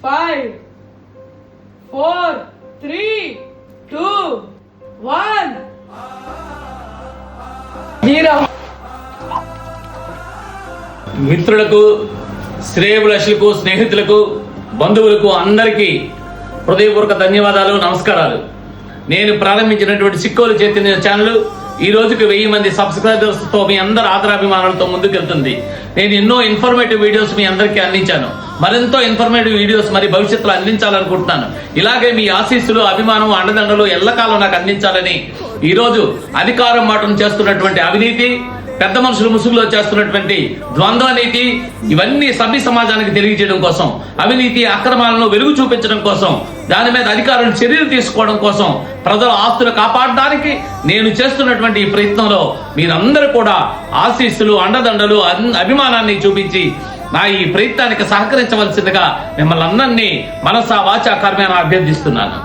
5, 4, 3, 2, 1. 0. మిత్రులకు, శ్రేయభిలాషులకు, స్నేహితులకు, బంధువులకు అందరికీ హృదయపూర్వక ధన్యవాదాలు, నమస్కారాలు. నేను ప్రారంభించినటువంటి సిక్కోలు చైతన్య ఛానల్ ఈ రోజుకి 1000 మంది సబ్స్క్రైబర్స్ తో మీ అందరి ఆదరాభిమానాలతో ముందుకెళ్తుంది. నేను ఎన్నో ఇన్ఫర్మేటివ్ వీడియోస్ మీ అందరికీ అందించాను. మరెంతో ఇన్ఫర్మేటివ్ వీడియోస్ మరి భవిష్యత్తులో అందించాలనుకుంటున్నాను. ఇలాగే మీ ఆశీస్సులు, అభిమానం, అండదండలు ఎల్లకాలం నాకు అందించాలని ఈ రోజు అధికారం మాటను చేస్తున్నటువంటి అవినీతి, పెద్ద మనుషులు ముసుగులో చేస్తున్నటువంటి ద్వంద్వ నీతి, ఇవన్నీ సభ్య సమాజానికి తెలియజేయడం కోసం, అవినీతి అక్రమాలను వెలుగు చూపించడం కోసం, దాని మీద అధికారులు చర్యలు తీసుకోవడం కోసం, ప్రజల ఆస్తులు కాపాడడానికి నేను చేస్తున్నటువంటి ఈ ప్రయత్నంలో మీరందరూ కూడా ఆశీస్సులు, అండదండలు, అభిమానాన్ని చూపించి నా ఈ ప్రయత్నానికి సహకరించవలసిందిగా మిమ్మల్ని అందరినీ మనసా వాచా కర్మేణ అభ్యర్థిస్తున్నాను.